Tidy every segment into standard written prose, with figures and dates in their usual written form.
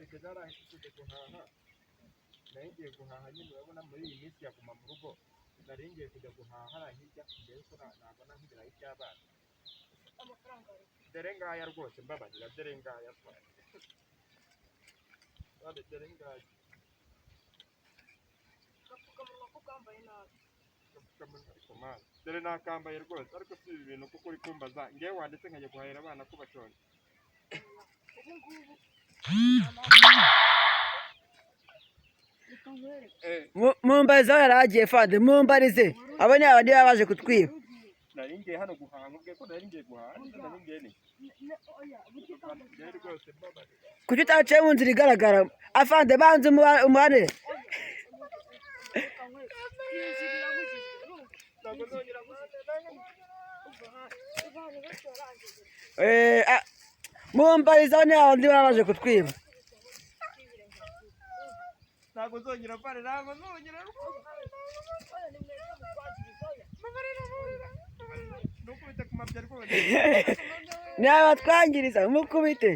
werekeza hariya tujye guhaha nari ngiye guhaha nyine urabona muri iyi minsi yaguma mu rugo nari ngiye kujya guhaha hariya hirya mbere ko nabona nk'ibirayi by'abana dore ngaya rwose mbabarira dore ngaya dore ngaya agapfukamunwa ko kambaye nabi dore nakambaye rwose ariko si ibi bintu kuko uri kumbaza ngewe wanditse nkajya guhahira abana ko bashonje mumbarize aho yari agiye fande mumbarize abo ni abandi baba baje kutwiba nari ngiye hano guhaha nkubwiye ko nari ngiye guhaha nari ngiye ni kuki utaciye mu nzira igaragara afande banze umuhanire mumbarize aho ni abandi baba baje kutwiba ntabwo nzongera pare ntabwo nzongera nukubite ku mabya rwose ntibatwangiriza mukubite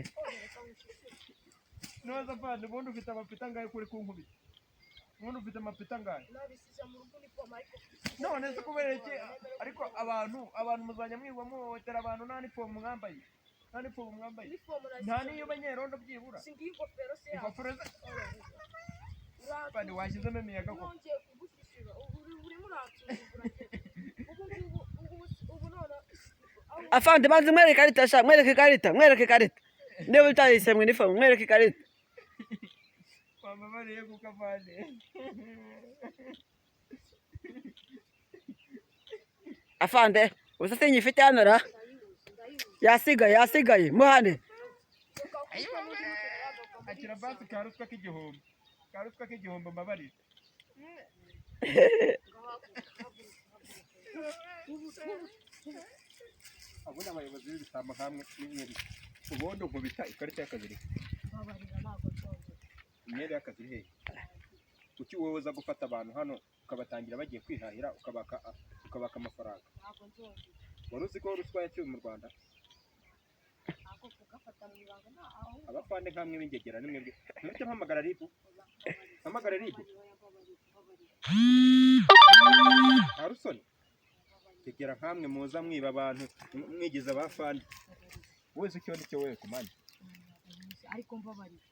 noza pande ubundi ufite amapita angahe kuri kunkubita ubundi ufite amapita angahe none se kubera iki ariko abantu muzajya mwigwa muhohotera abantu nta nifomu mwambaye nta n'iyo banyerondo byibura ingofero ze pande washyizemo imiyaga koko afande banze mwereke ikarita sha mwereke ikarita niba utayise mu nifomu mwereke ikarita wamabariye kuko afande afande usa sinyifite hano ra yasigaye muhane akira basi karutwa k'igihombo mbabarira abona abayobozi b'ibitama hamwe n'imyeri ubundi nkubita ikarita y'akazi iri imyenda y'akazi iri hehe kuki wowe uza gufata abantu hano ukabatangira bagiye kwihahira ukabaka amafaranga wari uzi ko ruswa yaciwe mu Rwanda abafande nkamwe b'ingegera nimwebwe mwite mpamagara ribu Harusoni tegera nkamwe muza mwiba abantu mwigize abafande wese icyo ndi cyo wewe kumanya ariko mbabarira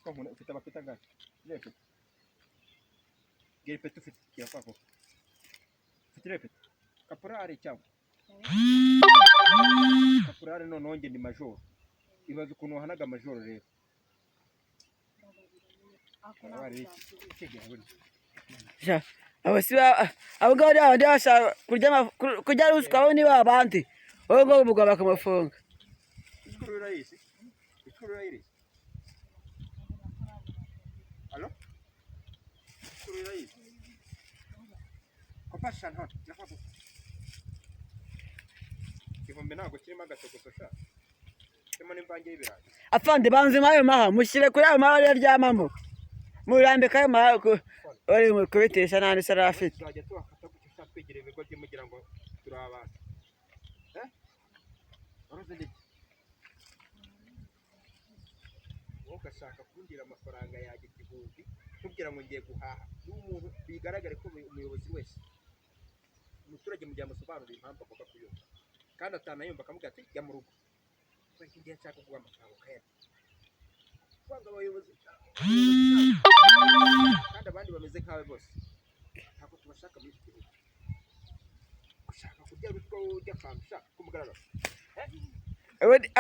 ko umuntu ufite abafite angahe reka gepete ufite yakwako ufite repete kaporari cyangwa kaporari none wonge ni majoro ibaze ukuntu wahanaga majoro rero abo ngabo ni abandi bashaka kurya ruswa abo ni babandi wowe ngo umugabo bakamufunga ikuru urayisi alo ikuru urayisi kopasha nto yakwako igihombe ntabwo kirimo agatogoso sha kirimo n'imvange y'ibirayi afande banze mayo maha mushyire kuri ayo maha aryamamo murambika ayo maha uri kubitesha nta n'isara afite tuzajya tubafata gutyo ushaka kwegera ibigo bye mugira ngo turi abantu waruze ndetse wowe ugashaka kundira amafaranga yanjye igihumbi kugira ngo ngiye guhaha n'umuntu bigaragare ko umuyobozi wese umuturage mu gihe amusobanurira impamvu agomba kuyumva kandi atanayumva akamubwira ati jya mu rugo kubera ko igihe nshaka kuguha amafaranga ukayarya kwanga abayobozi kandi abandi bameze nkawe bose ntabwo tubashaka muri iki gihugu ushaka kurya ruswa wowe urya akantu ushaka kumugaragara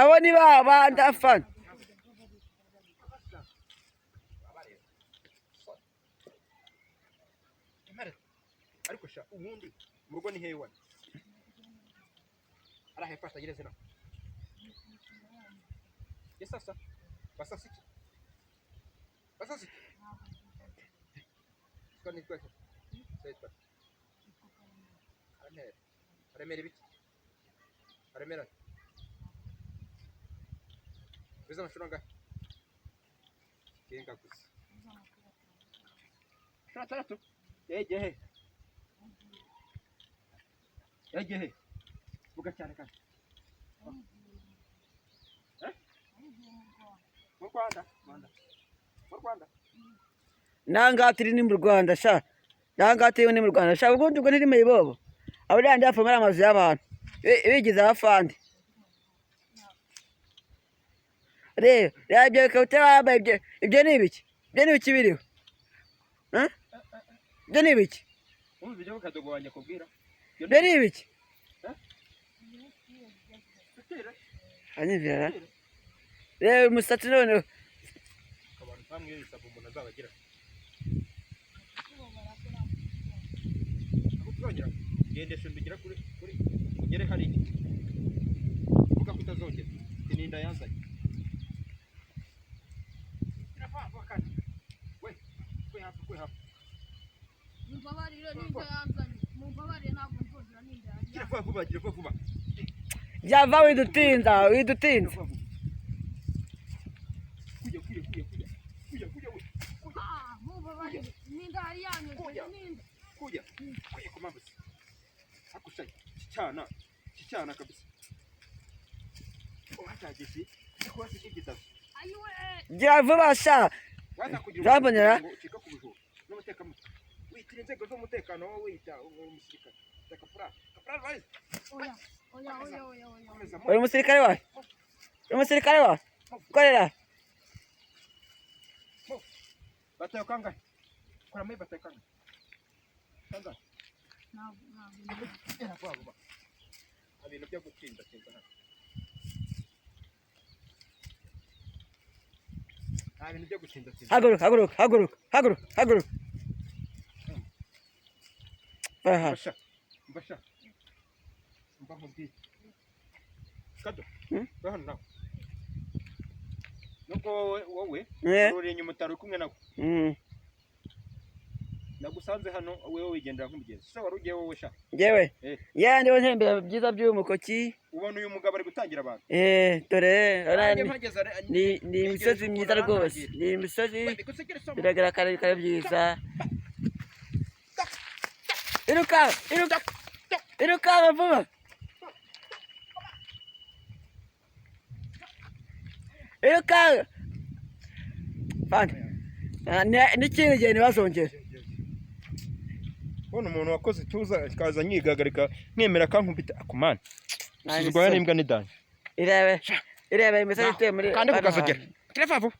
abo ni babandi afande ariko sha ubundi mu rugo ni hehe wani ara hepfo atagereze na sasa basasiki twani twese sasa aremera ibiki aremera biza amashuri angahe kenga gusa tatu yegehe vuga cyane kandi mu Rwanda mu Rwanda Nangaha turi ni mu Rwanda sha. Nangaha turi ni mu Rwanda sha. Ubundi ubwo ntiri mayibobo. Abo yandi yapfa muri amazu y'abantu. Bigize abafandi. Rero, ibyo ikabutura wambaye ibyo ni ibiki? Ibyo ni ibiki biriho? Ibyo ni ibiki? Umva ibyo Kadogo wanjye akubwira. Ibyo ni ibiki? Anyibwira. Rero umusatsi none Abantu bamwe bisaba umuntu azabagira. Akuzongera. Gendesha mbigira kuri ugere hari. Vuga ko utazongera. Tininda yanzanye. We hapo. Mumbabarire ninda yanzanye. Mumbabarire ntabwo nzongera ninda yanzanye. Gira vuba. Java widutinza. Kuja. Mumbabarire ninda yari yanyoze ninda. Kuja kumamba. Hakushaye. Kichana kabisa. Hatagisi. Kwasi kigitazo. Ayiwe. Jya vuba sha. Zabonera. N'umutekano. Witira inzego z'umutekano wowe wita umusirikare. Kapura rise. Oya. Uri umusirikare wa? Korera. Batayo kangahe? Kora mai batayo kangahe? Kangahe? Ntabwo. Vuba. Ibintu byo gutsinda hano. Ibintu byo gutsinda. Haguruka. Aha. Mbasha. Mbaho ndi. Kado. Hano nawe. Nuko wowe uri inyuma utari kumwe nawe. Nagusanze hano wewe wigendera nk'umugenzi. So wari ugiye wowe sha. Jewe. Ndiho ntembera byiza by'umukoki. Ubona uyu mugabo ari gutangira abantu. Dore ni imisozi myiza rwose. Ni imisozi biragaragara kare byiza. Iruka vuba. Iruka. Fanta. N'ikindi gihe ntibazongere. Ubona umuntu wakoze ituza akaza nyigagarika nkemera kankubita akumana. Sizigwaya n'imbwa n'idanje. Irebe imisozi ituye muri. Kandi kugazogera. Kirefavu.